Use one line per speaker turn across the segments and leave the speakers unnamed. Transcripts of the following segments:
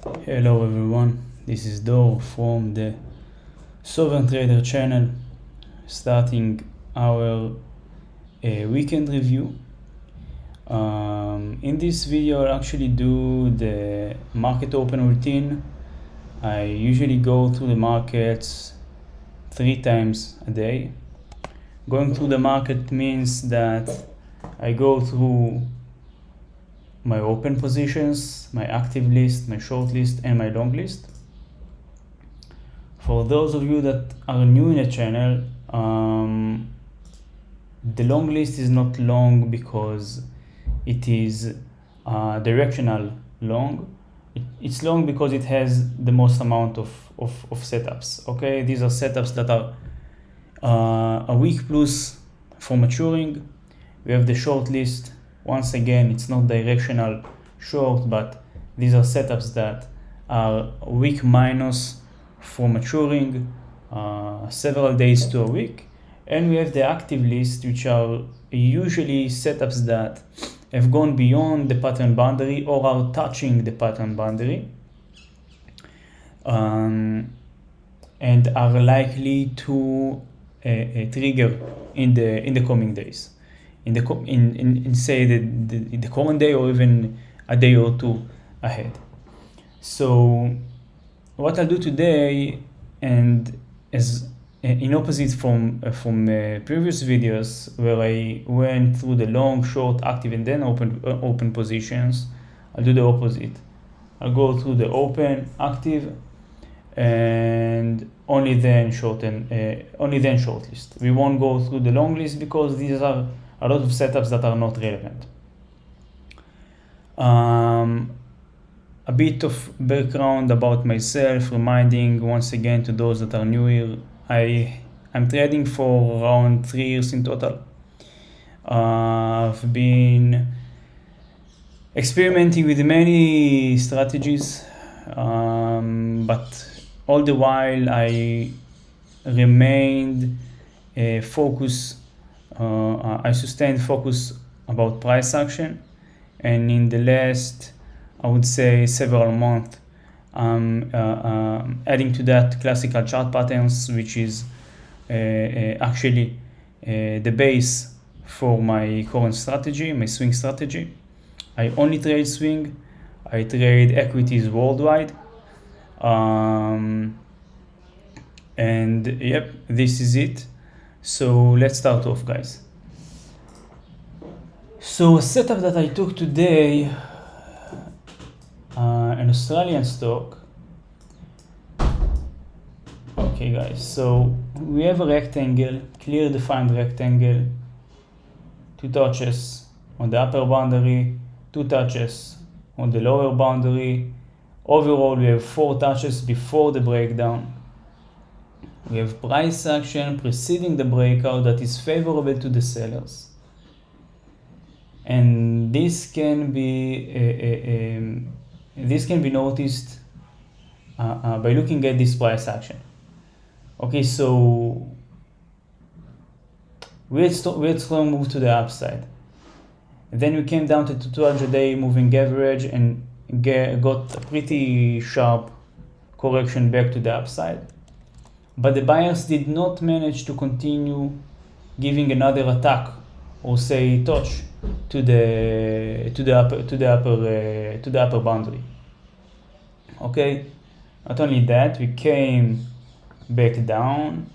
Hello everyone, this is Dor from the Sovereign Trader channel, starting our weekend review. In this video I'll actually do the market open routine. I usually go through the markets 3 times a day. Going through the market means that I go through my open positions, my active list, my short list, and my long list. For those of you that are new in the channel, the long list is not long because it is directional long. It's long because it has the most amount of setups. Okay, these are setups that are a week plus for maturing. We have the short list. Once again, it's not directional short, but these are setups that are a week minus for maturing, several days to a week. And we have the active list, which are usually setups that have gone beyond the pattern boundary or are touching the pattern boundary, and are likely to trigger in the coming days, in say the current day or even a day or two ahead. So what I'll do today, and as in opposite from previous videos where I went through the long, short, active, and then open positions, I'll do the opposite. I'll go through the open, active, and only then short list. We won't go through the long list because these are a lot of setups that are not relevant. A bit of background about myself, reminding once again to those that are new here, I'm trading for around 3 years in total. I've been experimenting with many strategies, but all the while I remained focused. I sustained focus about price action, and in the last, I would say, several months, adding to that classical chart patterns, which is actually the base for my current strategy, my swing strategy. I only trade swing. I trade equities worldwide. And yep, this is it. So let's start off, guys. So a setup that I took today, an Australian stock. Okay guys, so we have a rectangle, clear defined rectangle, 2 touches on the upper boundary, 2 touches on the lower boundary. Overall, we have 4 touches before the breakdown. We have price action preceding the breakout that is favorable to the sellers. And this can be noticed by looking at this price action. Okay, so we had strong move to the upside. And then we came down to the 200-day moving average and got a pretty sharp correction back to the upside. But the buyers did not manage to continue giving another attack or say touch to the upper boundary. Okay, not only that, we came back down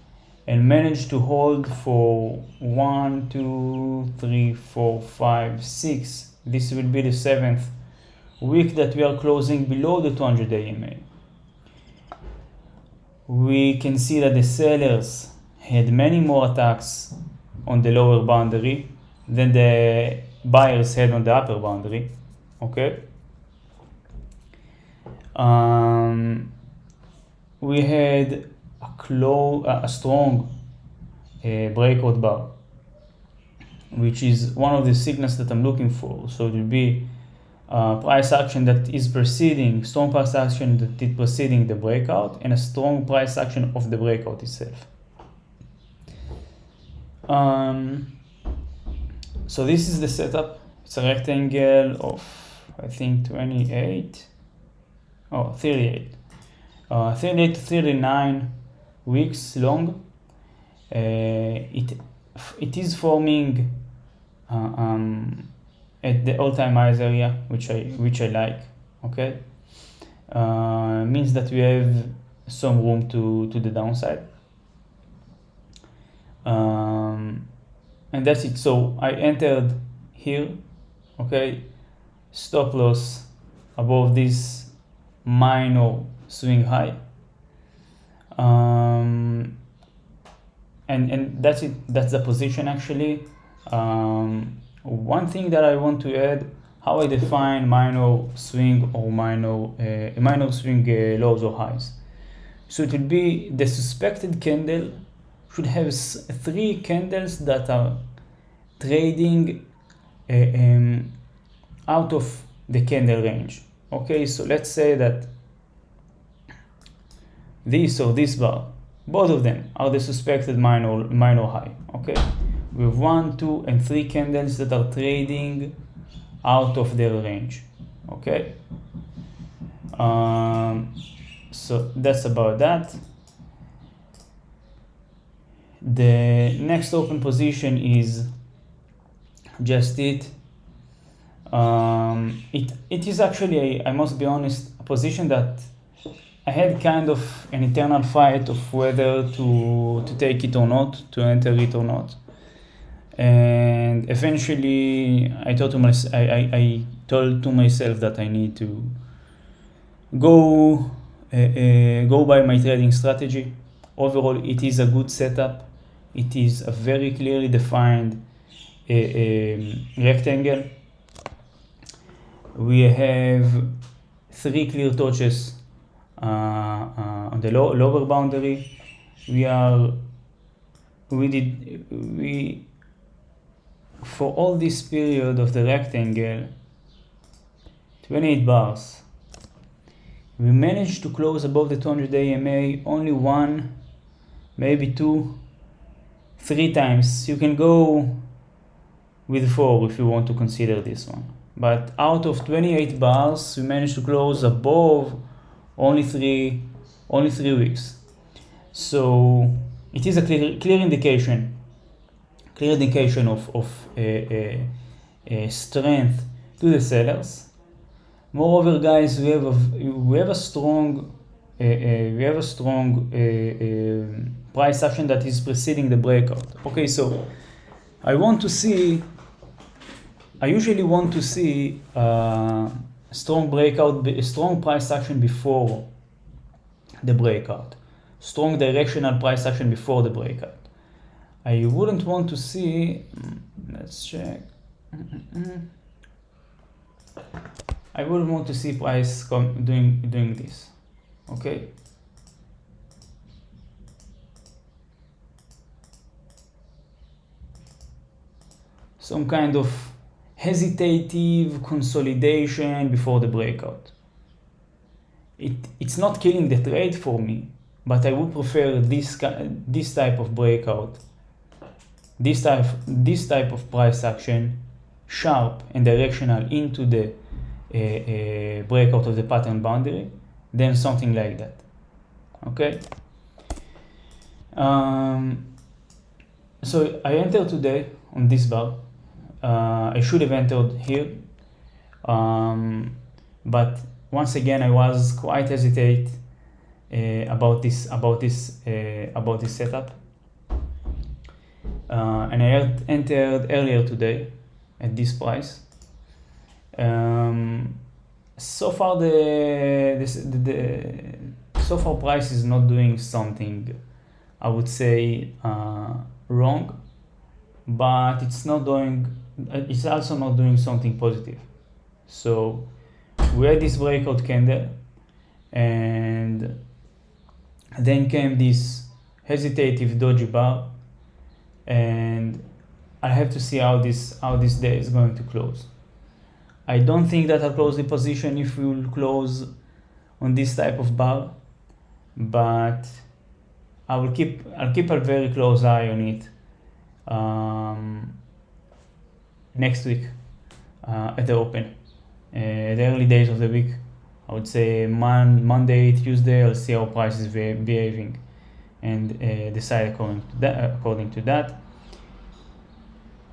and managed to hold for 1, 2, 3, 4, 5, 6. This will be the 7th week that we are closing below the 200-day EMA. We can see that the sellers had many more attacks on the lower boundary than the buyers had on the upper boundary. Okay. We had a strong breakout bar, which is one of the signals that I'm looking for. So it will be price action that is preceding, strong price action that is preceding the breakout, and a strong price action of the breakout itself. So this is the setup. It's a rectangle of, I think, 28 38. 38 to 39 weeks long. It is forming at the all-time highs area, which I like. Okay, means that we have some room to the downside. And that's it. So I entered here. Okay, stop loss above this minor swing high. And that's it. That's the position actually. One thing that I want to add, how I define minor swing or minor swing lows or highs. So it will be the suspected candle should have 3 candles that are trading out of the candle range. Okay, so let's say that this or this bar, both of them are the suspected minor high. Okay, we have 1, 2, and 3 candles that are trading out of their range. Okay, so that's about that. The next open position is just it. It is actually, I must be honest, a position that I had kind of an internal fight of whether to take it or not, to enter it or not. And eventually I told to myself that I need to go by my trading strategy. Overall, it is a good setup. It is a very clearly defined rectangle. We have 3 clear touches on the lower boundary. For all this period of the rectangle, 28 bars, we managed to close above the 200-day EMA only 1, maybe 2, 3 times. You can go with 4 if you want to consider this one. But out of 28 bars, we managed to close above only 3 weeks. So it is a clear indication of strength to the sellers. Moreover, guys, we have a strong price action that is preceding the breakout. Okay, so I usually want to see strong breakout, a strong price action before the breakout, strong directional price action before the breakout. I wouldn't want to see, let's check. I wouldn't want to see price doing this. Okay. Some kind of hesitative consolidation before the breakout. It's not killing the trade for me, but I would prefer this type of breakout, this type of price action, sharp and directional into the breakout of the pattern boundary, than something like that. Okay. So I entered today on this bar. I should have entered here, but once again I was quite hesitant about this setup, and I entered earlier today at this price. So far so far price is not doing something, I would say, wrong, but it's also not doing something positive. So we had this breakout candle, and then came this hesitative dodgy bar, and I have to see how this day is going to close. I don't think that I'll close the position if we will close on this type of bar, but I'll keep a very close eye on it next week at the open, the early days of the week. I would say Monday, Tuesday, I'll see how price is behaving and decide according to that.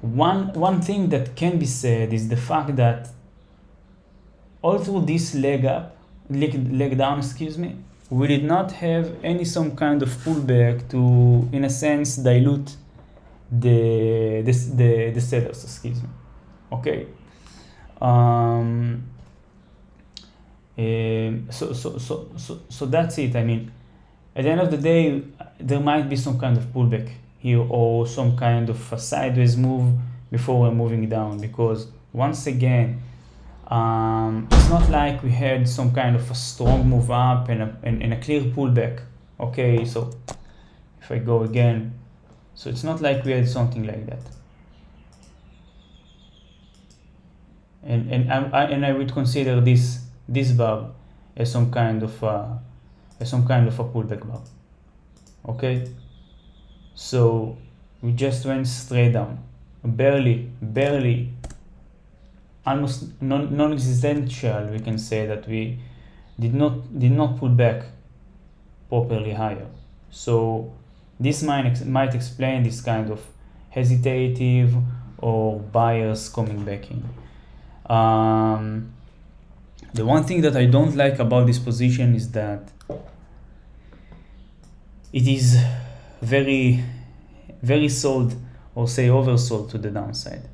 One thing that can be said is the fact that all through this leg down, we did not have some kind of pullback to, in a sense, dilute the sellers, okay. So that's it. I mean, at the end of the day, there might be some kind of pullback here or some kind of a sideways move before we're moving down, because once again, it's not like we had some kind of a strong move up and a clear pullback. Okay, so if I go again, so it's not like we had something like that. And I would consider this bar as some kind of a pullback bar. Okay, so we just went straight down, barely, almost non-existential. We can say that we did not pull back properly higher. So this might explain this kind of hesitative or buyers coming back in. The one thing that I don't like about this position is that it is very, very sold, or say oversold to the downside.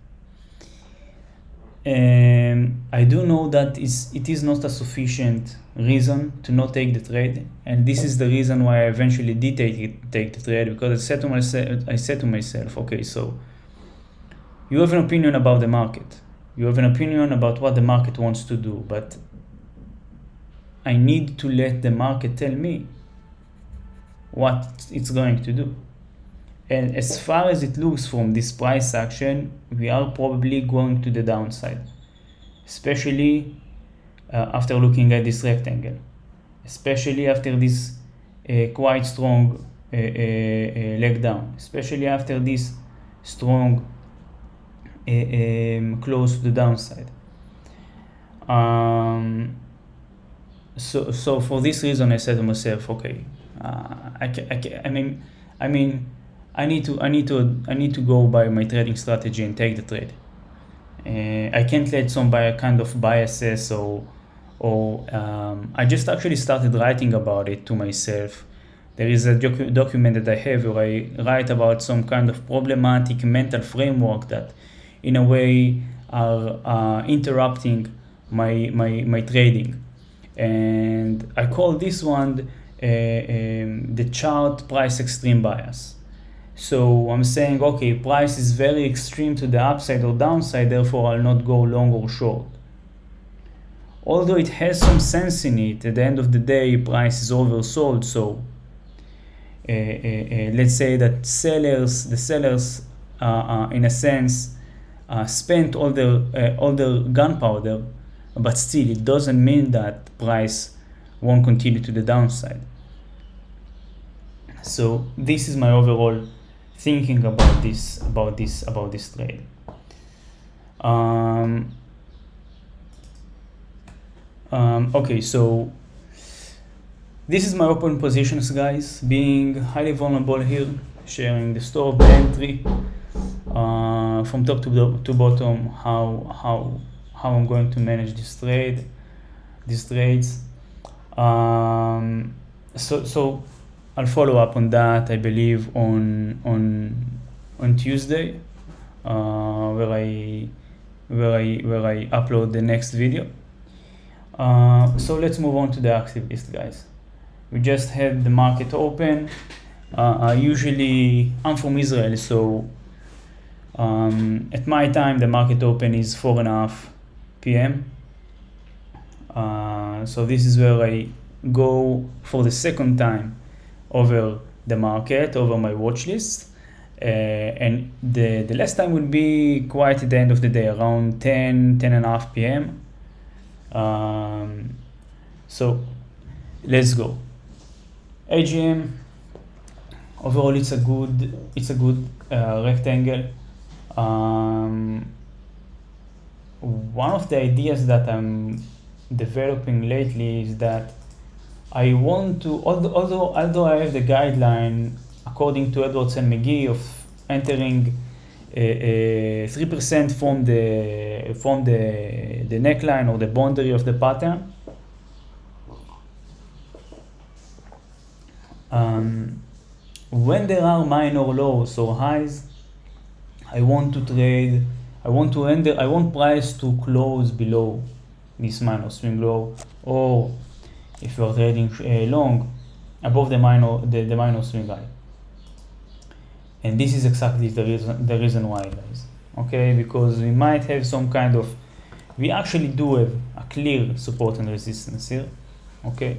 I do know that it is not a sufficient reason to not take the trade, and this is the reason why I eventually did take the trade, because I said to myself, okay, so you have an opinion about the market, you have an opinion about what the market wants to do, but I need to let the market tell me what it's going to do. And as far as it looks from this price action, we are probably going to the downside, especially after looking at this rectangle, especially after this quite strong leg down, especially after this strong close to the downside. So for this reason, I said to myself, okay, I need to go by my trading strategy and take the trade. I can't let some kind of biases or I just actually started writing about it to myself. There is a document that I have where I write about some kind of problematic mental framework that in a way are interrupting my trading. And I call this one the chart price extreme bias. So I'm saying, okay, price is very extreme to the upside or downside, therefore I'll not go long or short. Although it has some sense in it, at the end of the day, price is oversold. So let's say that the sellers, in a sense, spent all their gunpowder, but still it doesn't mean that price won't continue to the downside. So this is my overall thinking about this trade. Okay, so this is my open positions, guys, being highly vulnerable here, sharing the stop, the entry, from top to bottom, how I'm going to manage these trades. So I'll follow up on that, I believe, on Tuesday, where I upload the next video. So let's move on to the active list, guys. We just had the market open. Usually I'm from Israel, so at my time the market open is 4:30 p.m. So this is where I go for the second time over the market, over my watch list, and the last time would be quite at the end of the day, around 10:30 p.m. So let's go. AGM, overall it's a good rectangle. One of the ideas that I'm developing lately is that I want to, although I have the guideline according to Edwards and McGee of entering 3% from the neckline or the boundary of the pattern. When there are minor lows or highs, I want price to close below this minor swing low, or if you are trading long, above the minor swing high. And this is exactly the reason why, guys. Okay, because we might have some kind of, we actually do have a clear support and resistance here. Okay,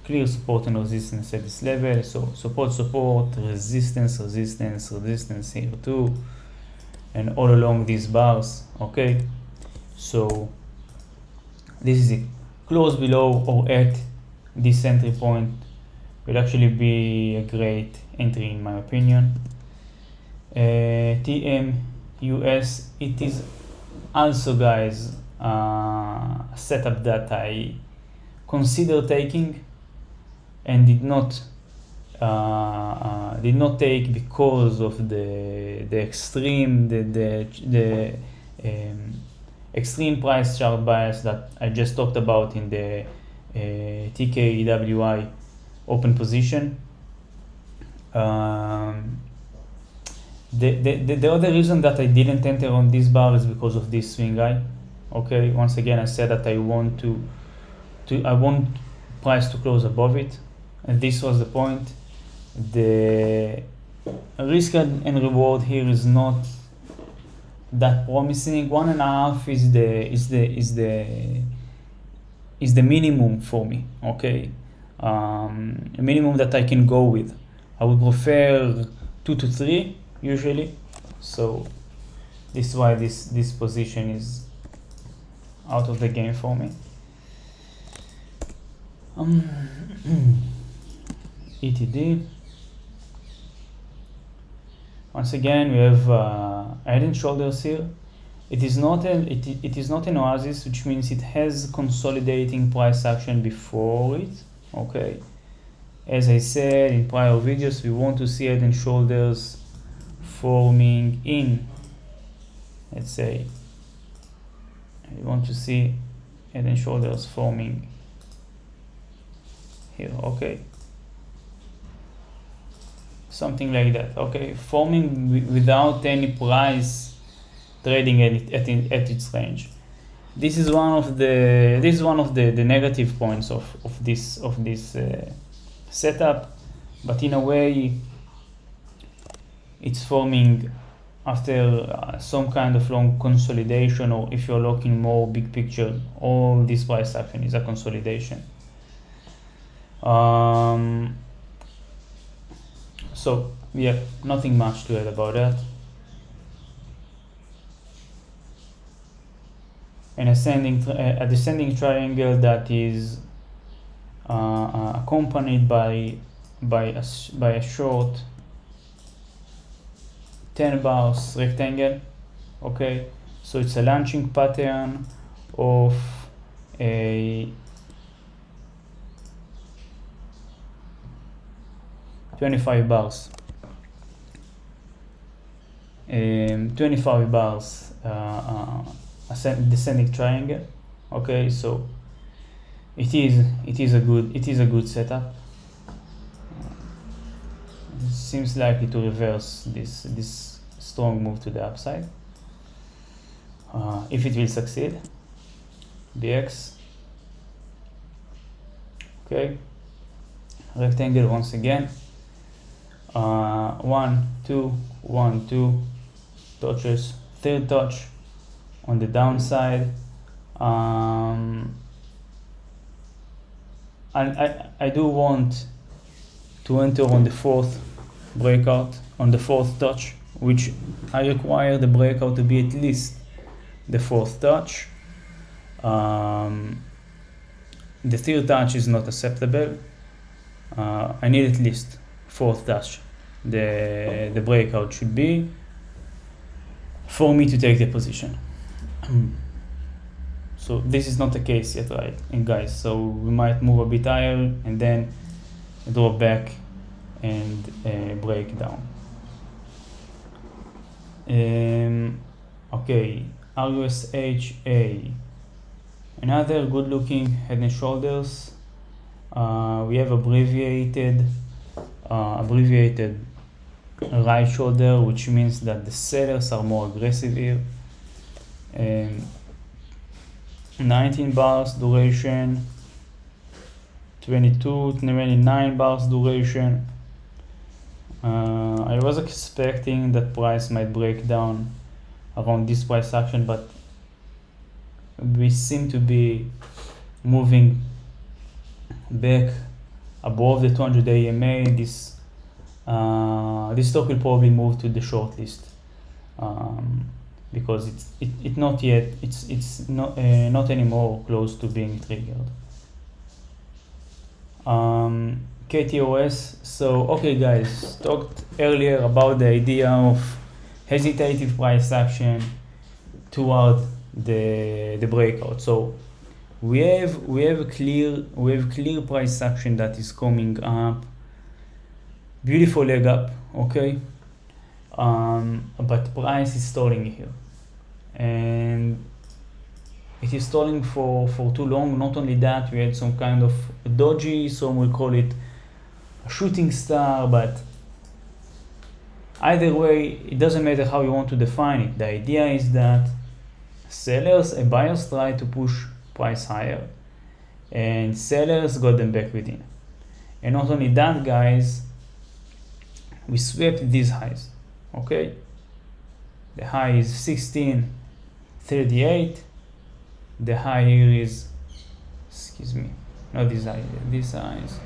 clear support and resistance at this level. So support, resistance here too, and all along these bars. Okay, so this is it. Close below or at this entry point will actually be a great entry in my opinion. TM US, it is also, guys, a setup that I consider taking and did not take because of the extreme extreme price chart bias that I just talked about in the TKEWI open position. The other reason that I didn't enter on this bar is because of this swing high. Okay, once again I said that I want price to close above it, and this was the point. The risk and reward here is not that promising. 1.5 is the minimum for me. Okay, a minimum that I can go with. I would prefer 2 to 3 usually. So this is why this position is out of the game for me. ETD. Once again, we have head and shoulders here. It is not an oasis, which means it has consolidating price action before it. Okay, as I said in prior videos, we want to see head and shoulders forming in, let's say, we want to see head and shoulders forming here. Okay, something like that. Okay, forming without any price trading at its range. This is one of the negative points of this setup, but in a way it's forming after some kind of long consolidation, or if you're looking more big picture, all this price action is a consolidation. So yeah, nothing much to add about that. A descending triangle that is accompanied by a short 10 bars rectangle. Okay, so it's a launching pattern of a 25 bars. 25 bars descending triangle. Okay, so it is a good setup. It seems likely to reverse this strong move to the upside. If it will succeed, BX. Okay, rectangle once again. 1 2 1 2 touches, third touch on the downside. I do want to enter on the fourth breakout, on the fourth touch, which I require the breakout to be at least the fourth touch. The third touch is not acceptable. I need at least fourth touch. The breakout should be for me to take the position. So this is not the case yet, right, and guys? So we might move a bit higher and then drop back and break down. Okay, RUSHA, another good looking head and shoulders. We have abbreviated right shoulder, which means that the sellers are more aggressive here. 19 bars duration, 29 bars duration. I was expecting that price might break down around this price action, but we seem to be moving back above the 200 AMA. This stock will probably move to the short list because it's not yet, it's not anymore close to being triggered. KTOS. So okay guys, talked earlier about the idea of hesitative price action toward the breakout. So we have clear price action that is coming up, beautiful leg up, okay, but price is stalling here, and it is stalling for too long. Not only that, we had some kind of dodgy, some will call it a shooting star, but either way, it doesn't matter how you want to define it. The idea is that sellers and buyers try to push price higher, and sellers got them back within. And not only that, guys, we swept these highs, okay? The high is 1638. The high here is, excuse me, not this high, this high is,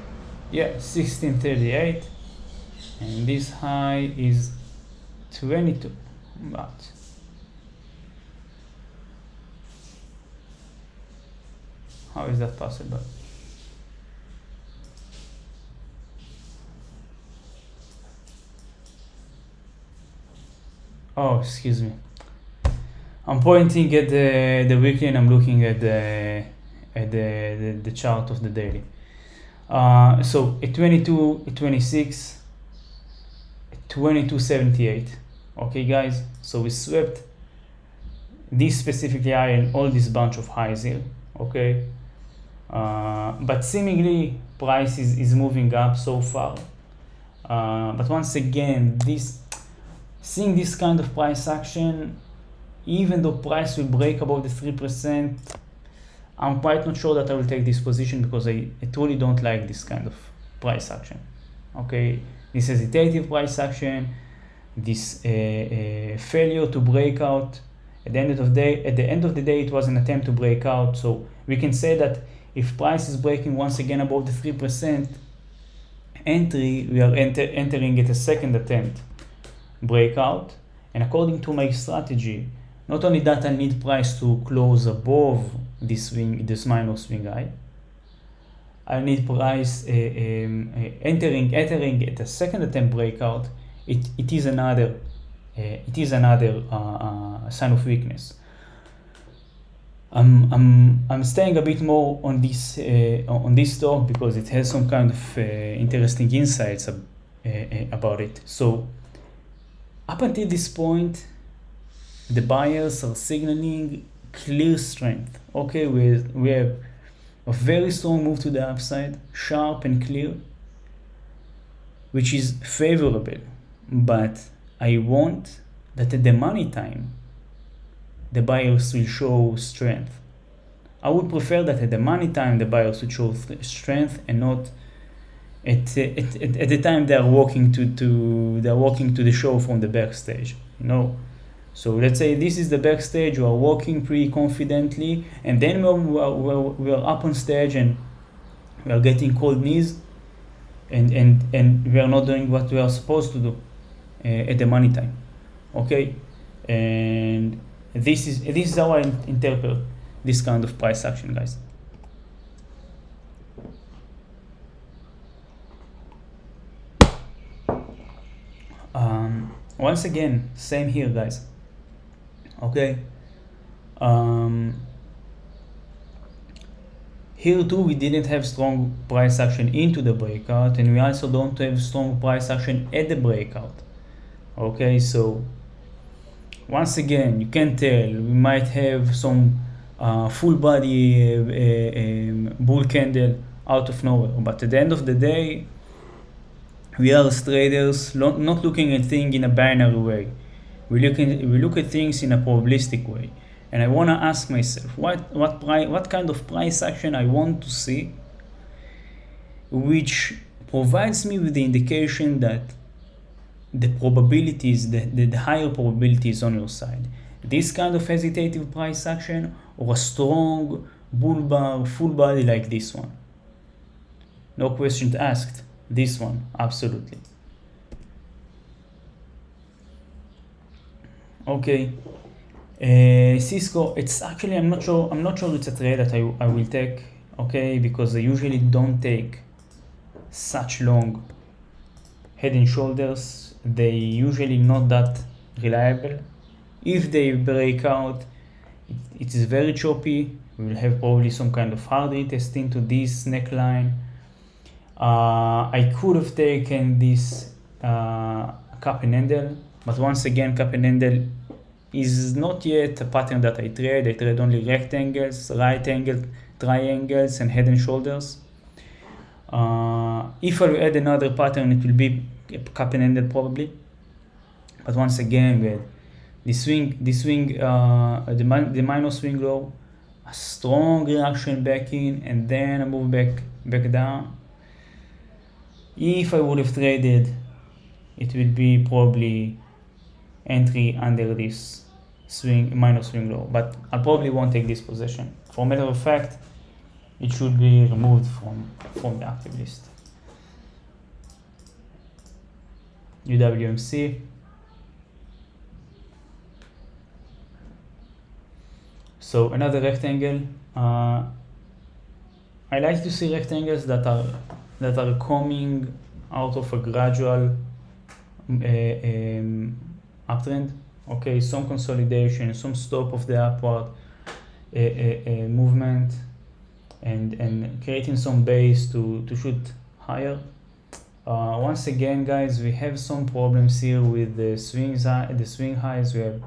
yeah, 1638, and this high is 22. But how is that possible? Oh, excuse me. I'm pointing at the weekly, and I'm looking at the chart of the daily. So at 22, at 26, at 22.78. Okay, guys. So we swept this specific high and all this bunch of highs here. Okay. But seemingly price is moving up so far. But once again, seeing this kind of price action, even though price will break above the 3%, I'm quite not sure that I will take this position, because I truly don't like this kind of price action. Okay, this hesitative price action, this failure to break out. At the end of the day, it was an attempt to break out. So we can say that if price is breaking once again above the 3% entry, we are entering at a second attempt breakout. And according to my strategy, not only that, I need price to close above this minor swing high. I need price entering at a second attempt breakout. It is another sign of weakness. I'm staying a bit more on this stock because it has some kind of interesting insights about it. So up until this point, the buyers are signaling clear strength. Okay, we have a very strong move to the upside, sharp and clear, which is favorable. But I want that at the money time, the buyers will show strength. I would prefer that at the money time, the buyers would show strength, and not at the time they are walking to the show from the backstage. So let's say this is the backstage, you are walking pretty confidently, and then we are up on stage and we are getting cold knees, and we are not doing what we are supposed to do at the money time. Okay, and this is how I interpret this kind of price action, guys. Once again, same here, guys. Okay, Here too, we didn't have strong price action into the breakout, and we also don't have strong price action at the breakout. Okay, so once again, you can tell we might have some full body bull candle out of nowhere, but at the end of the day, we are as traders not looking at things in a binary way. We look at things in a probabilistic way. And I want to ask myself what kind of price action I want to see, which provides me with the indication that the probabilities, the higher probability is on your side. This kind of hesitative price action, or a strong bull bar, full body like this one. No questions asked. This one, absolutely. Okay. Cisco, it's actually, I'm not sure it's a trade that I will take, okay, because I usually don't take such long head and shoulders. They usually not that reliable. If they break out, it is very choppy. We will have probably some kind of hard retest into this neckline. I could have taken this cup and handle, but once again, cup and handle is not yet a pattern that I trade. I trade only rectangles, right angle, triangles, and head and shoulders. If I add another pattern, it will be cup and handle probably. But once again, we had the minor swing low, a strong reaction back in, and then a move back down. If I would have traded, it would be probably entry under this minor swing low, but I probably won't take this position. For a matter of fact, it should be removed from the active list. UWMC. So another rectangle. I like to see rectangles that are coming out of a gradual uptrend. Okay, some consolidation, some stop of the upward movement, and creating some base to shoot higher. Once again, guys, we have some problems here with the swing highs. We have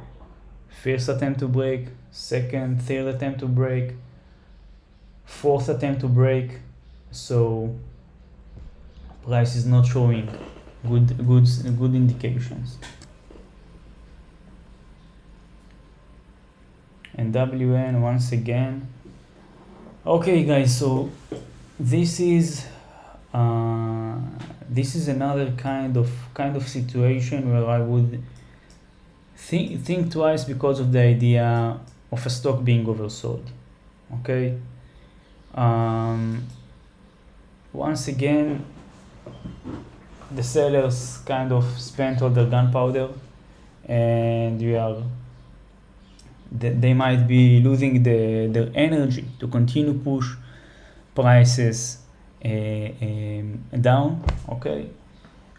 first attempt to break, second, third attempt to break, fourth attempt to break. So price is not showing good indications. And WN once again. Okay, guys, so this is another kind of situation where I would think twice because of the idea of a stock being oversold. Okay. Once again, the sellers kind of spent all their gunpowder, and they might be losing their energy to continue push prices down. Okay.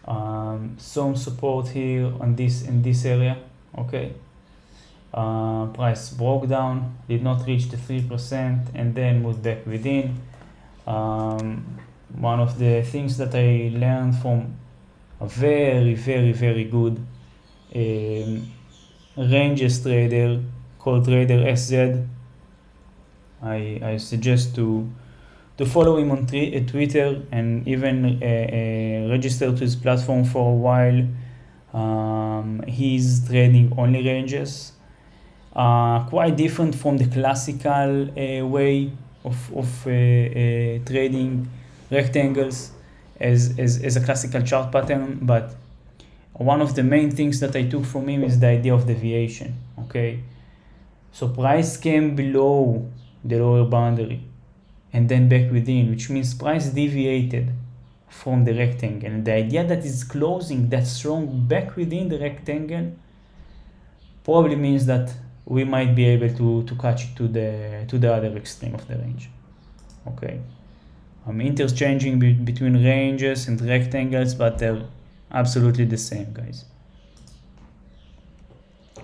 Some support here in this area. Okay. Price broke down, did not reach the 3%, and then moved back within. One of the things that I learned from a very, very, very good ranges trader called Trader SZ. I suggest to follow him on Twitter, and even register to his platform for a while. He's trading only ranges, quite different from the classical way of trading rectangles as a classical chart pattern. But one of the main things that I took from him is the idea of deviation. Okay, so price came below the lower boundary and then back within, which means price deviated from the rectangle, and the idea that is closing that strong back within the rectangle probably means that we might be able to catch it to the other extreme of the range. Okay, I'm interchanging between ranges and rectangles, but they're absolutely the same, guys.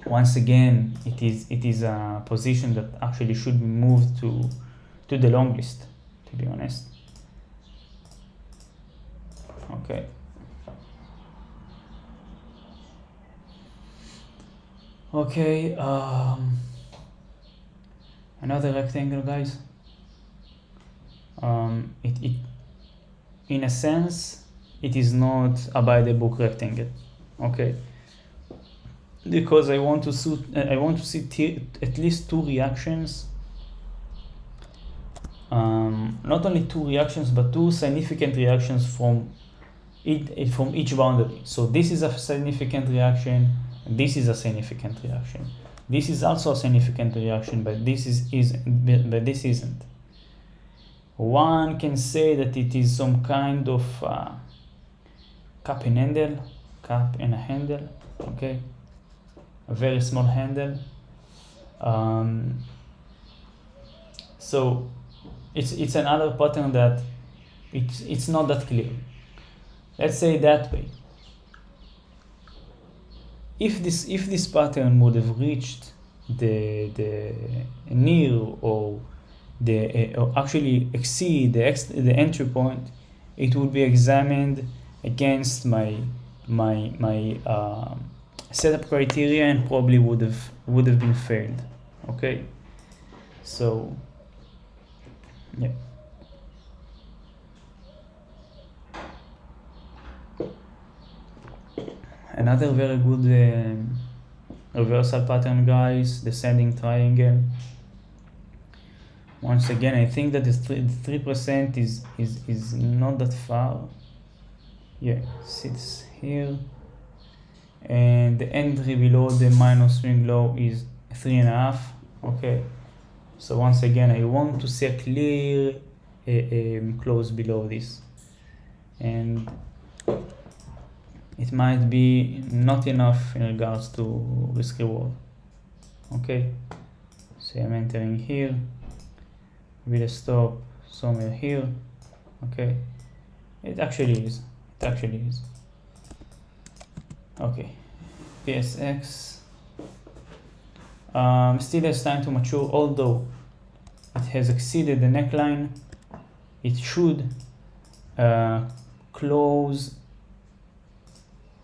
Once again, it is a position that actually should be moved to the long list, to be honest. Okay. Okay, another rectangle, guys. It in a sense, it is not a by the book rectangle, okay? Because I want to see at least two reactions. Not only two reactions, but two significant reactions from each boundary. So this is a significant reaction, this is a significant reaction. This is also a significant reaction, but this isn't. One can say that it is some kind of cup and a handle, okay? A very small handle. So it's another pattern that it's not that clear. Let's say that way. If this pattern would have reached the near or actually exceed the entry point, it would be examined against my setup criteria and probably would have been failed. Okay, so yeah. Another very good reversal pattern, guys, descending triangle. Once again, I think that the 3% is not that far. Yeah, sits here, and the entry below the minor swing low is 3.5. Okay, so once again, I want to see a clear close below this, and it might be not enough in regards to risk reward. Okay, so I'm entering here with a stop somewhere here. Okay, it actually is. Okay, PSX still has time to mature, although it has exceeded the neckline. It should close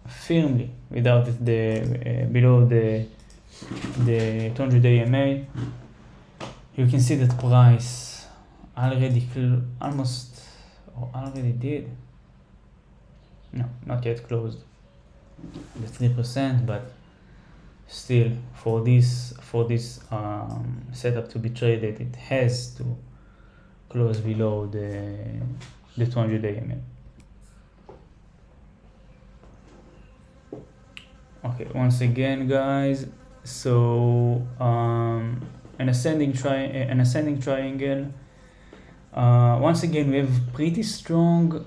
firmly without below the 200 AMA. You can see that price already already did. No, not yet closed the 3%, but still for this setup to be traded, it has to close below the 200 AMA. Okay, once again, guys, so an ascending triangle. Once again, we have pretty strong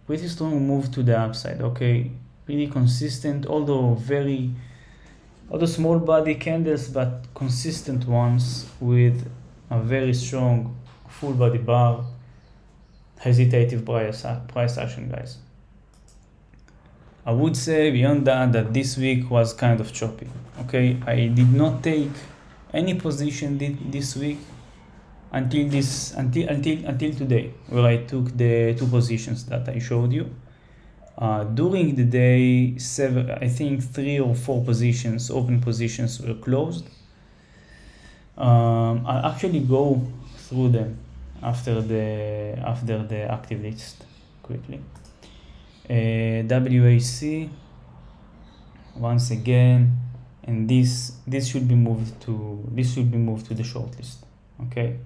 move to the upside. Okay, pretty consistent, although small body candles, but consistent ones with a very strong full body bar, hesitative price action, guys. I would say beyond that this week was kind of choppy. Okay, I did not take any position this week until today, where I took the two positions that I showed you. During the day, I think 3 or 4 open positions were closed. I'll actually go through them after the active list quickly. WAC once again, and this should be moved to the shortlist. Okay,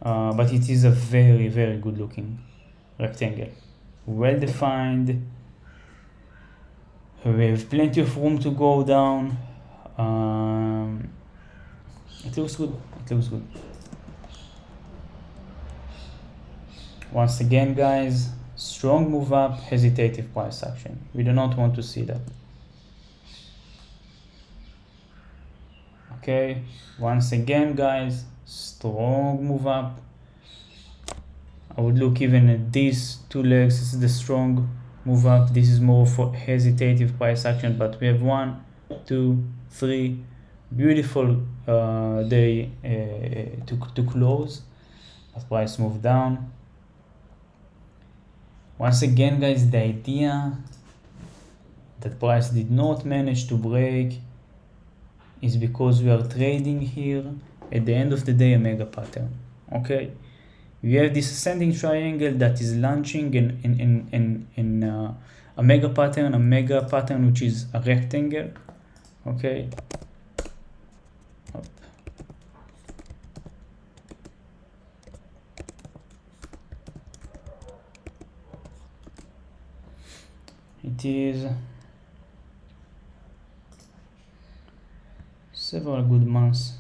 but it is a very, very good looking rectangle, well defined. We have plenty of room to go down. It looks good. Once again, guys, strong move up, hesitative price action. We do not want to see that. Okay, once again, guys, strong move up. I would look even at these two legs. This is the strong move up. This is more for hesitative price action, but we have 1, 2, 3 beautiful day to close. but price moved down. Once again, guys, the idea that price did not manage to break is because we are trading here at the end of the day a mega pattern. Okay, we have this ascending triangle that is launching in a mega pattern which is a rectangle. Okay, it is several good months.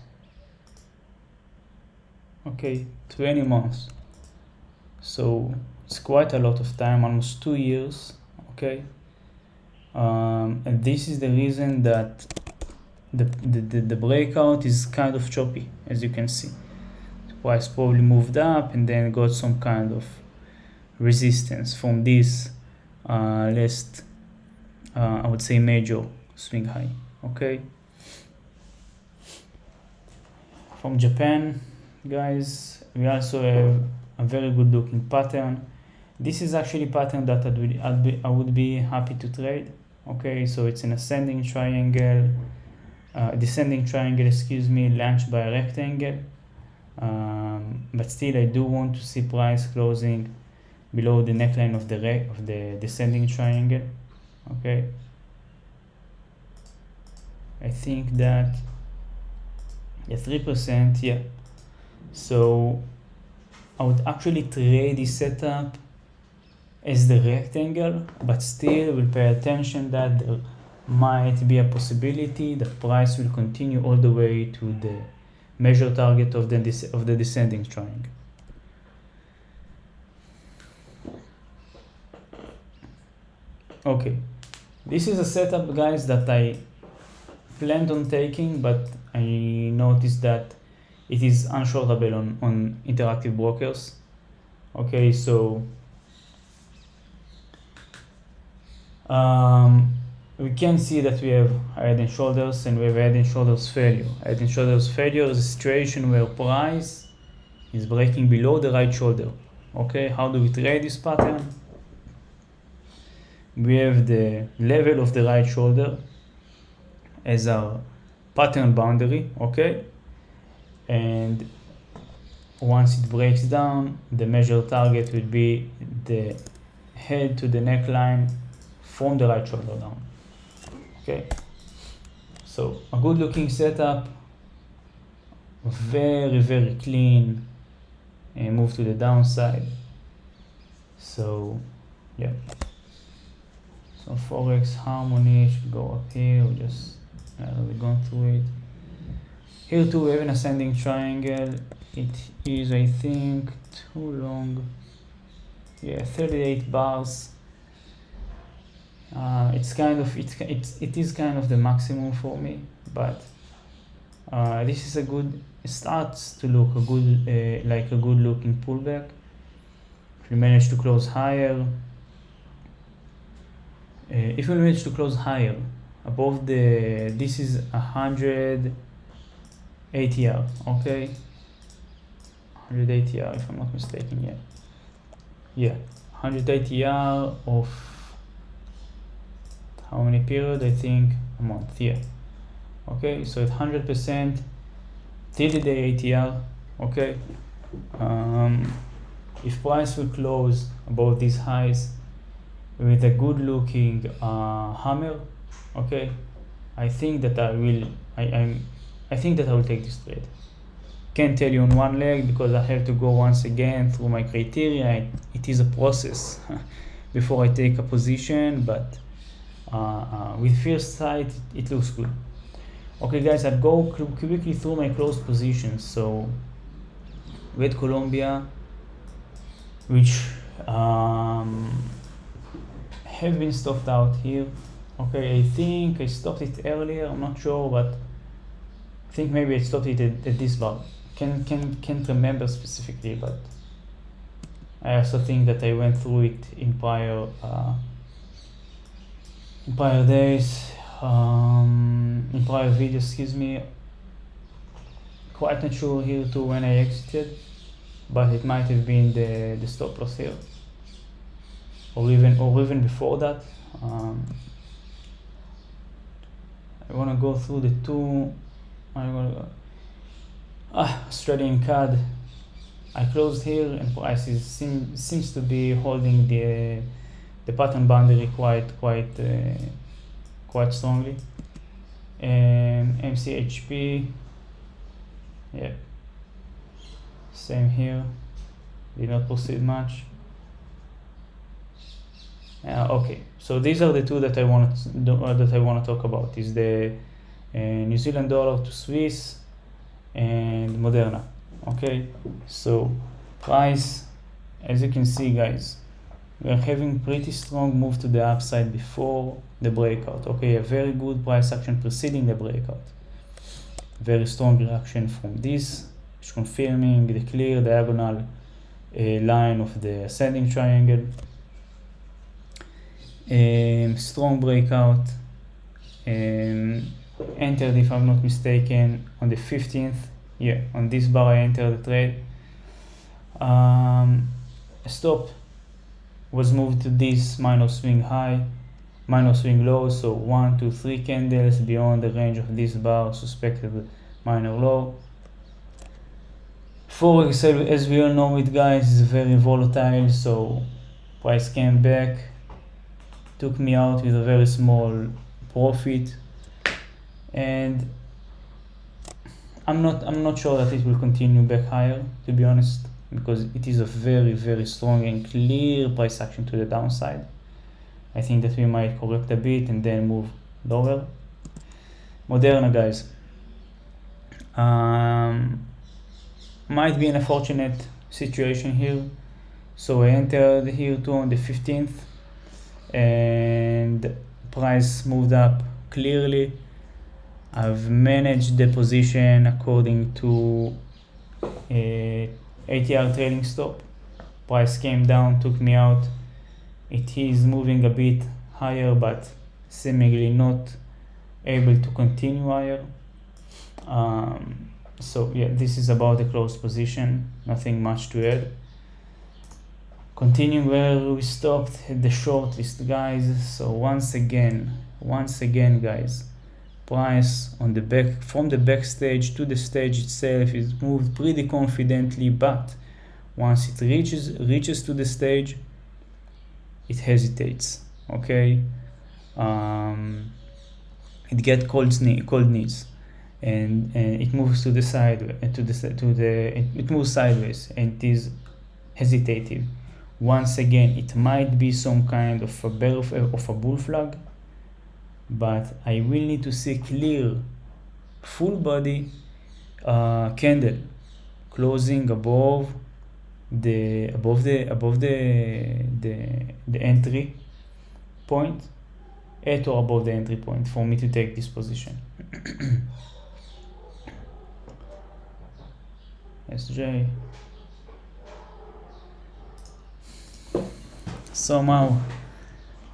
Okay, 20 months, so it's quite a lot of time, almost 2 years. Okay, and this is the reason that the breakout is kind of choppy, as you can see. The price probably moved up and then got some kind of resistance from this last I would say major swing high. Okay, from Japan, guys, we also have a very good looking pattern. This is actually a pattern that I would be happy to trade. Okay, so it's an ascending triangle, descending triangle, launched by a rectangle. But still, I do want to see price closing below the neckline of the descending triangle. Okay, I think that 3%, yeah. So I would actually trade this setup as the rectangle, but still will pay attention that there might be a possibility that price will continue all the way to the measure target of the descending triangle. Okay, this is a setup, guys, that I planned on taking, but I noticed that it is unshortable on interactive brokers. Okay, so we can see that we have head and shoulders and we have head and shoulders failure. Head and shoulders failure is a situation where price is breaking below the right shoulder. Okay, how do we trade this pattern? We have the level of the right shoulder as our pattern boundary. Okay, and once it breaks down, the measure target will be the head to the neckline from the right shoulder down. Okay, so a good looking setup, very clean, and move to the downside. So yeah, so Forex Harmony should go up here. We just we've gone through it. Here too we have an ascending triangle. It is, I think, too long. Yeah, 38 bars. It's kind of it is kind of the maximum for me, but this is a good, it starts to look a good like a good looking pullback. If we manage to close higher, above this is 100 ATR. Okay, 100 ATR if I'm not mistaken. Yeah, 100 ATR of how many period? I think a month. Yeah. Okay, so at 100% 30-day ATR. Okay, if price will close above these highs with a good looking hammer, okay, I think that I will take this trade. Can't tell you on one leg because I have to go once again through my criteria. It is a process before I take a position, but with first sight it looks good. Okay, guys, I'll go quickly through my closed positions. So we had Colombia, which have been stopped out here. Okay, I think I stopped it earlier, I'm not sure, but I think maybe I stopped it at this bar. Can't remember specifically, but I also think that I went through it in prior days, in prior videos, Quite not sure here too when I exited. but it might have been the stop loss here, or even before that. I want to go through the two. Australian CAD. I closed here, and prices seems to be holding the pattern boundary quite strongly. MCHP, yeah, same here. Did not proceed much. Okay, so these are the two that I want to talk about. Is the New Zealand dollar to Swiss and Moderna. Okay, so price, as you can see, guys, we are having pretty strong move to the upside before the breakout. Okay, a very good price action preceding the breakout. Very strong reaction from this, which confirming the clear diagonal line of the ascending triangle. Strong breakout. Entered, if I'm not mistaken, on the 15th. Yeah, on this bar I entered the trade. Stop was moved to this minor swing low, so 1, 2, 3 candles beyond the range of this bar, suspected minor low. Forex, as we all know it, guys, is very volatile, so price came back, took me out with a very small profit, and I'm not sure that it will continue back higher, to be honest, because it is a very strong and clear price action to the downside. I think that we might correct a bit and then move lower. Moderna, guys, might be an unfortunate situation here. So I entered here too on the 15th, and price moved up clearly. I've managed the position according to ATR trailing stop. Price came down, took me out. It is moving a bit higher, but seemingly not able to continue higher. So yeah, this is about the closed position, nothing much to add. Continuing where we stopped at the short list, guys. So once again, guys, price on the back, from the backstage to the stage itself, is moved pretty confidently, but once it reaches to the stage, it hesitates. Okay, it gets cold knees, and it moves to the side, it moves sideways, and it is hesitative. Once again, it might be some kind of a bull flag, but I will need to see clear full body candle closing above the entry point, at or above the entry point, for me to take this position. SJ. Somehow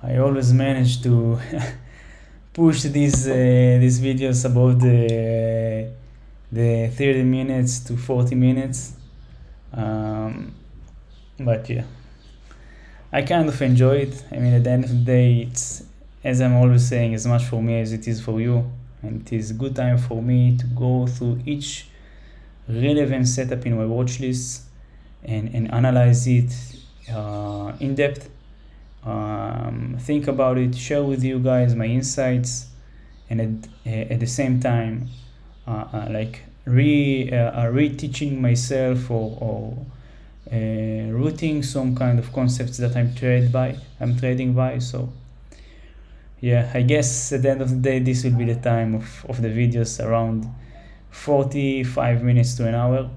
I always manage to push these videos above the 30 minutes to 40 minutes, but yeah, I kind of enjoy it. I mean, at the end of the day, it's, as I'm always saying, as much for me as it is for you, and it is a good time for me to go through each relevant setup in my watch list and analyze it in depth. Think about it, share with you guys my insights, and at the same time like re-teaching myself or routing some kind of concepts that I'm trading by. So yeah, I guess at the end of the day, this will be the time of the videos, around 45 minutes to an hour.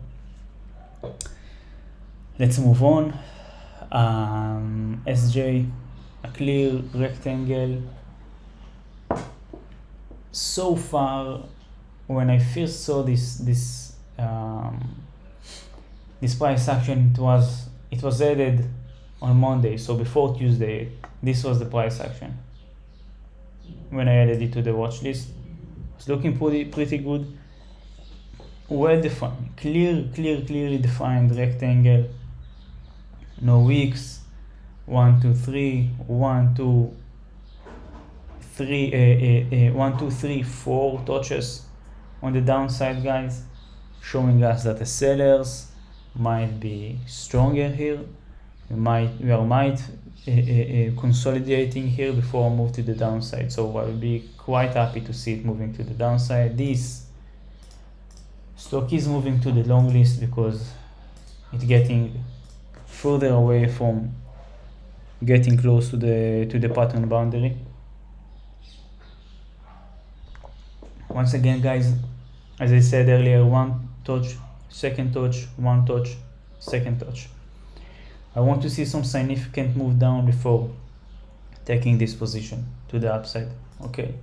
Let's move on. SJ, a clear rectangle. So far, when I first saw this price action, it was added on Monday, so before Tuesday. This was the price action when I added it to the watch list. It's looking pretty good. well defined, clearly defined rectangle, no wicks, 1 2 3 1 2 3 1 2 3 4 touches on the downside, guys, showing us that the sellers might be stronger here. We might consolidating here before move to the downside, so I'll be quite happy to see it moving to the downside. This stock is moving to the long list because it's getting further away from getting close to the pattern boundary. Once again, guys, as I said earlier, one touch, second touch, one touch, second touch. I want to see some significant move down before taking this position to the upside. Okay.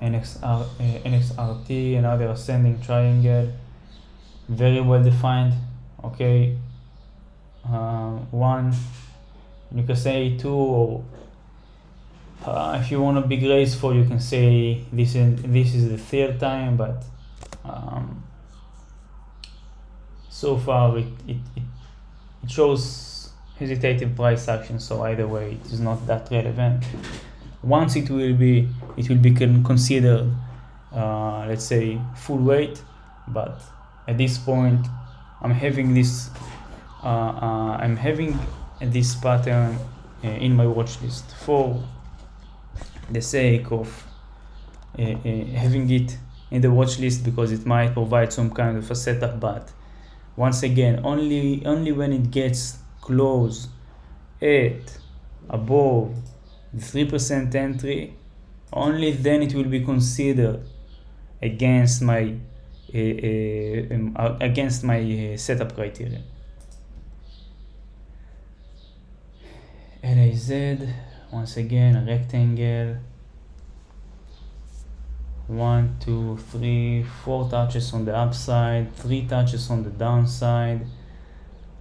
NXRT, another ascending triangle, very well defined. Okay. One, you can say two, or if you want a big raise for, you can say this is the third time, but so far it shows hesitative price action, so either way it is not that relevant. Once it will be considered let's say full weight, but at this point I'm having this pattern in my watch list for the sake of having it in the watch list, because it might provide some kind of a setup. But once again, only when it gets close at above the 3% entry, only then it will be considered against my setup criteria. LAZ, once again, a rectangle, 1 2 3 4 touches on the upside, 3 touches on the downside.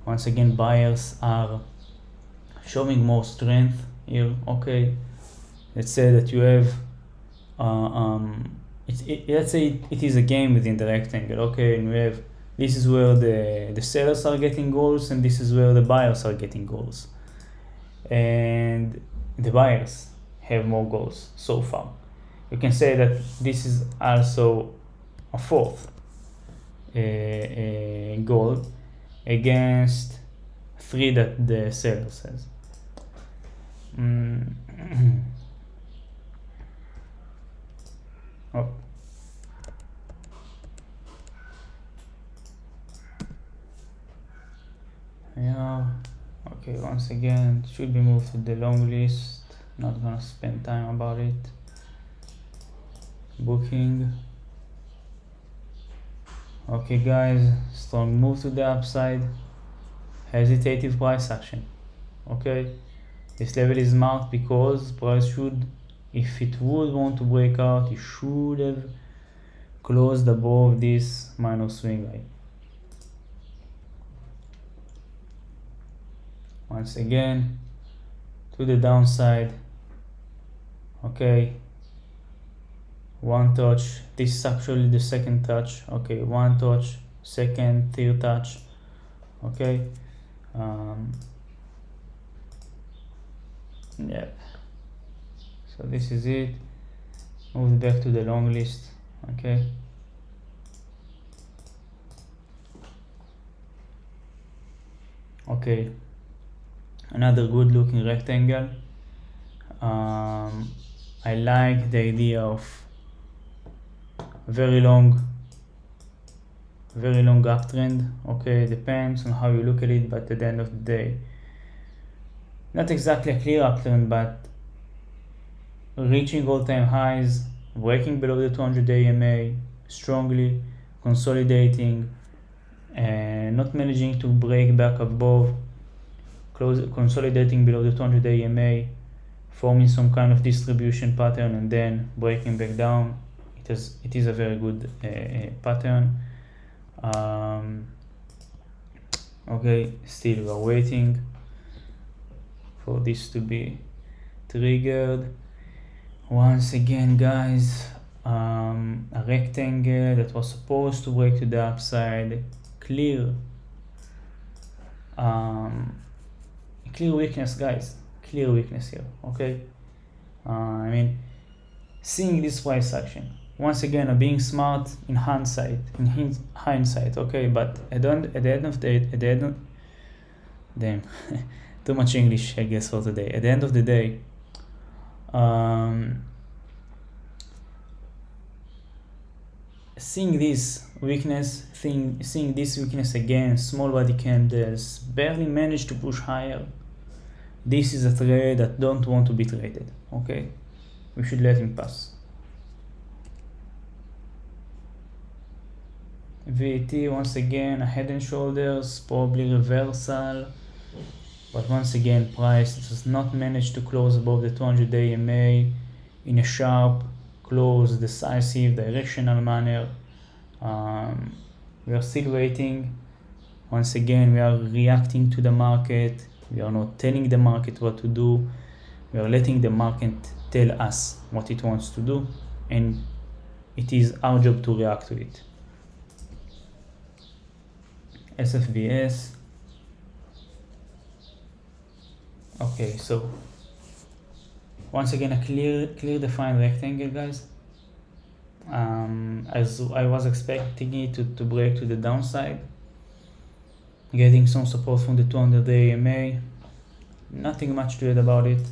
Once again, buyers are showing more strength here. Okay, let's say that you have let's say it is a game within the rectangle. Okay, and we have, this is where the sellers are getting goals, and this is where the buyers are getting goals, and the buyers have more goals so far. You can say that this is also a fourth goal against 3 that the seller says. Oh. Yeah. Okay, once again, it should be moved to the long list. Not gonna spend time about it. Booking. Okay, guys, strong move to the upside. Hesitative price action. Okay, this level is marked because price should, if it would want to break out, it should have closed above this minor swing line. Once again, to the downside. Okay, one touch. This is actually the second touch. Okay, one touch, second, third touch. Okay, yeah, so this is it. Move back to the long list. Okay, okay, another good looking rectangle. I like the idea of very long uptrend. Okay, depends on how you look at it, but at the end of the day, not exactly a clear uptrend, but reaching all-time highs, breaking below the 200 AMA strongly, consolidating, and not managing to break back above, consolidating below the 200 AMA, forming some kind of distribution pattern, and then breaking back down. It is a very good pattern. Okay, still we're waiting for this to be triggered. Once again, guys, a rectangle that was supposed to break to the upside, clear weakness, guys, clear weakness here. Okay, I mean, seeing this price action, once again, I'm being smart in hindsight, okay, but at the end of the damn, too much English, I guess, for today. At the end of the day, seeing this weakness again, small body candles, barely managed to push higher. This is a trade that don't want to be traded. Okay, we should let him pass. VAT once again, a head and shoulders, probably reversal, but once again, price does not manage to close above the 200-day EMA in a sharp close, decisive, directional manner. We are still waiting. Once again, we are reacting to the market. We are not telling the market what to do. We are letting the market tell us what it wants to do, and it is our job to react to it. SFBS. Okay, so once again, a clear defined rectangle, guys. As I was expecting it to break to the downside, getting some support from the 200-day EMA. Nothing much to add about it.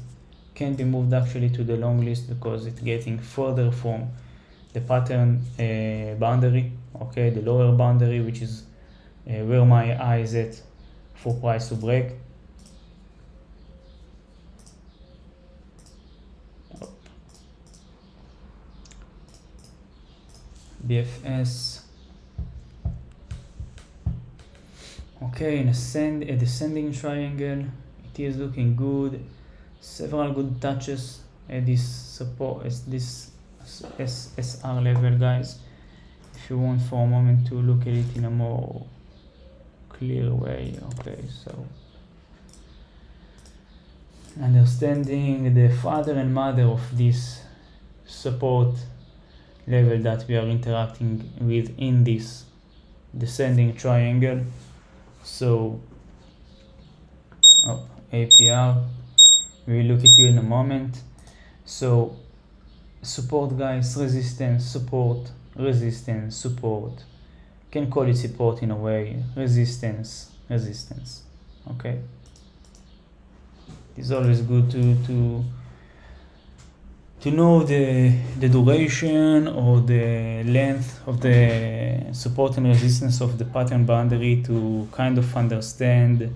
Can be moved actually to the long list because it's getting further from the pattern boundary, okay, the lower boundary, which is where my eye is at for price to break. BFS. Okay, in a descending triangle, it is looking good. Several good touches at this support, this SR level, guys. If you want for a moment to look at it in a more clear way. Okay, so understanding the father and mother of this support level that we are interacting with in this descending triangle. So APR, we will look at you in a moment. So support, guys, resistance, support, resistance, support. Can call it support in a way, resistance. Okay, it's always good to know the duration or the length of the support and resistance of the pattern boundary to kind of understand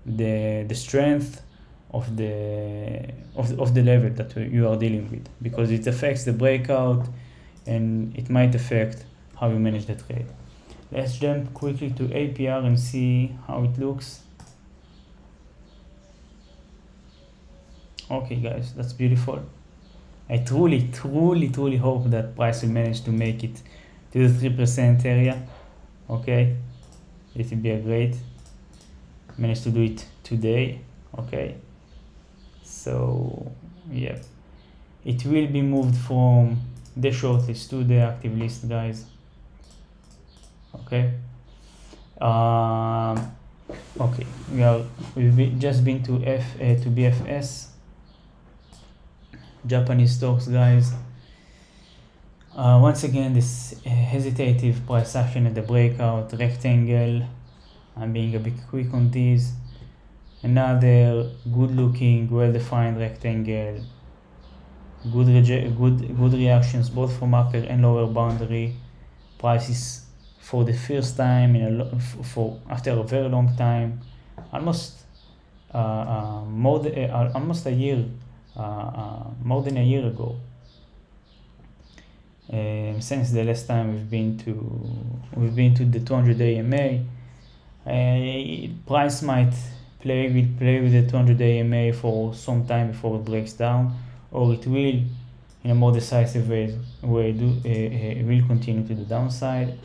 the strength of the level that you are dealing with, because it affects the breakout and it might affect how you manage the trade. Let's jump quickly to APR and see how it looks. Okay, guys, that's beautiful. I truly hope that price will manage to make it to the 3% area. Okay, it will be a great. Managed to do it today. Okay, so yeah, it will be moved from the short list to the active list, guys. Okay. Okay, we've just been to BFS. Japanese stocks, guys. Once again, this hesitative price action at the breakout rectangle. I'm being a bit quick on this. Another good looking, well-defined rectangle. Good reactions both from upper and lower boundary. Prices for the first time after a very long time, almost almost a year. More than a year ago, since the last time we've been to the 200-day EMA. Price might play with the 200-day EMA for some time before it breaks down, or it will, in a more decisive way will continue to the downside.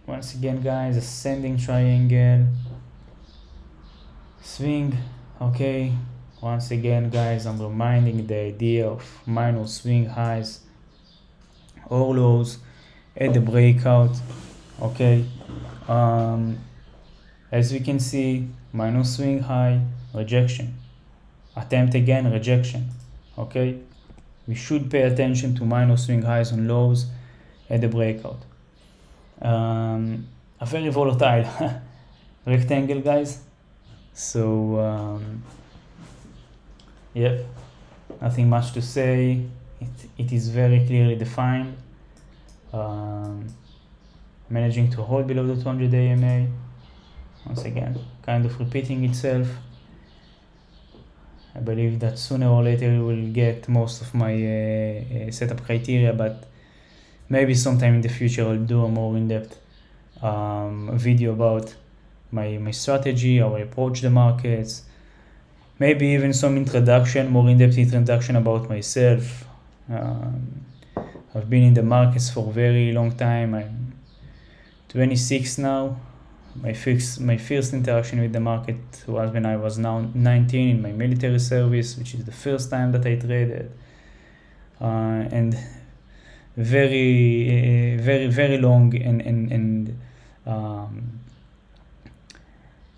Once again, guys, ascending triangle, swing. Okay, Once again, guys, I'm reminding the idea of minor swing highs or lows at the breakout. Okay, as we can see, minor swing high, rejection, attempt again, rejection. Okay, we should pay attention to minor swing highs and lows at the breakout. A very volatile rectangle, guys. So yep, nothing much to say. It is very clearly defined. Managing to hold below the 200 AMA. Once again, kind of repeating itself. I believe that sooner or later we will get most of my setup criteria, but maybe sometime in the future I'll do a more in-depth video about my strategy, how I approach the markets, maybe even some more in-depth introduction about myself. I've been in the markets for a very long time. I'm 26 now. My first interaction with the market was when I was now 19 in my military service, which is the first time that I traded. And very long and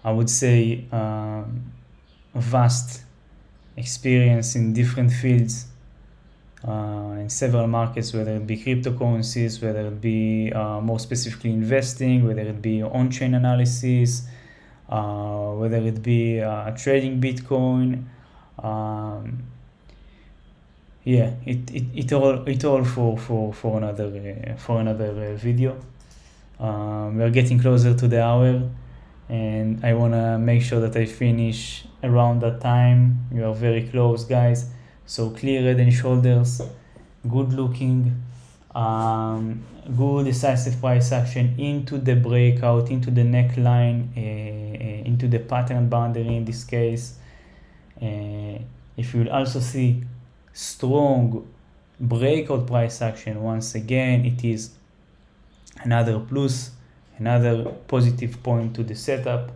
I would say vast experience in different fields, in several markets, whether it be cryptocurrencies, whether it be more specifically investing, whether it be on-chain analysis, whether it be trading Bitcoin. Yeah, it all for another video. We're getting closer to the hour, and I wanna make sure that I finish around that time. We are very close, guys. So clear head and shoulders, good looking, good decisive price action into the breakout, into the neckline, into the pattern boundary in this case. If you will also see strong breakout price action, once again it is another plus, another positive point to the setup.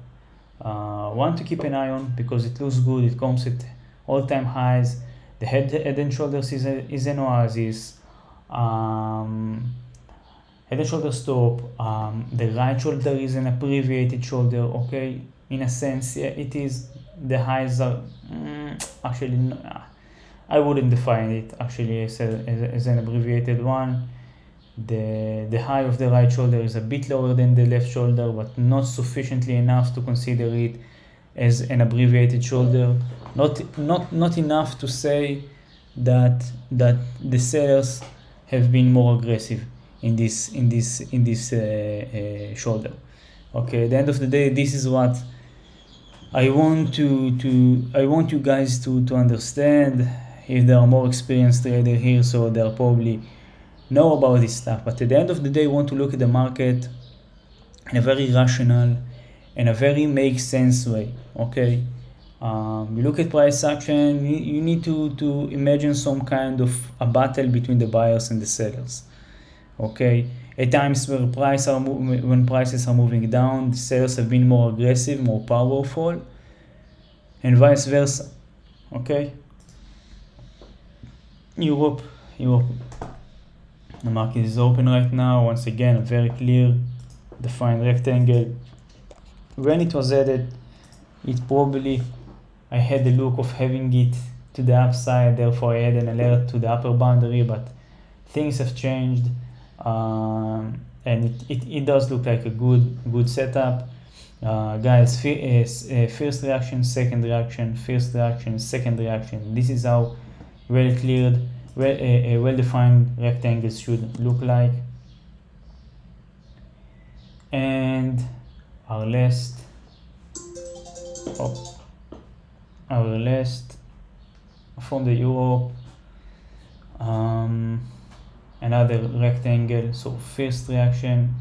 One to keep an eye on because it looks good. It comes at all-time highs. The head and shoulders is an oasis. Head and shoulder stop. The right shoulder is an abbreviated shoulder. Okay, in a sense, yeah, it is. The highs are actually I wouldn't define it actually as an abbreviated one. The high of the right shoulder is a bit lower than the left shoulder, but not sufficiently enough to consider it as an abbreviated shoulder. Not enough to say that the sellers have been more aggressive in this shoulder. Okay, at the end of the day, this is what I want you guys to understand. If there are more experienced traders here, so they'll probably know about this stuff. But at the end of the day, I want to look at the market in a very rational and a very make sense way. Okay, you look at price action. You need to imagine some kind of a battle between the buyers and the sellers. Okay, at times when prices are moving down, the sellers have been more aggressive, more powerful, and vice versa. Okay, Europe, the market is open right now. Once again, a very clear, defined rectangle. When it was added, I had the look of having it to the upside, therefore I had an alert to the upper boundary, but things have changed, and it does look like a good setup. Guys, first reaction, second reaction, first reaction, second reaction. This is how well-cleared, well-defined rectangles should look like. And our last from the Europe, another rectangle. So first reaction,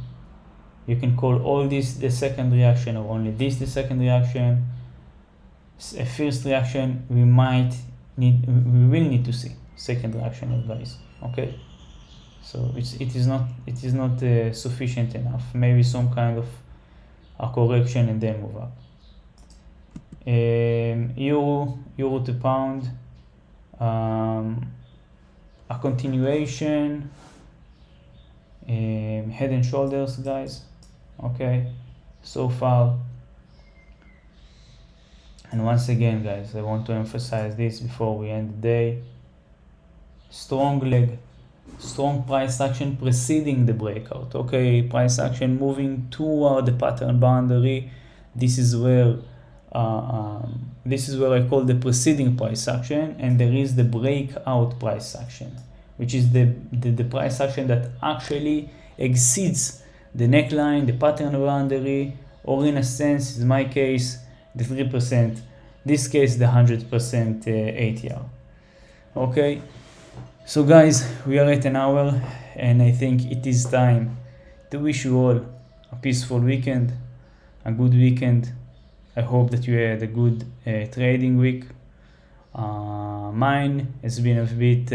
you can call all this the second reaction, or only this the second reaction. A first reaction, we will need to see second reaction, guys. Okay, so it is not sufficient enough. Maybe some kind of a correction and then move up. Euro to pound, a continuation, head and shoulders, guys. Okay, so far. And once again, guys, I want to emphasize this before we end the day. Strong leg, strong price action preceding the breakout. Okay, price action moving toward the pattern boundary. This is where I call the preceding price action, and there is the breakout price action, which is the price action that actually exceeds the neckline, the pattern boundary, or in a sense, in my case, the 3%, this case, the 100% ATR. Okay, so guys, we are at an hour, and I think it is time to wish you all a peaceful weekend, a good weekend. I hope that you had a good trading week. Mine has been a bit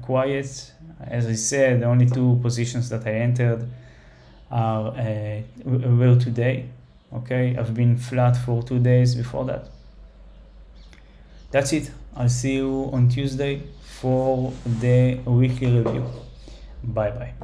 quiet. As I said, the only 2 positions that I entered were today. Okay, I've been flat for 2 days before that. That's it. I'll see you on Tuesday for the weekly review. Bye bye.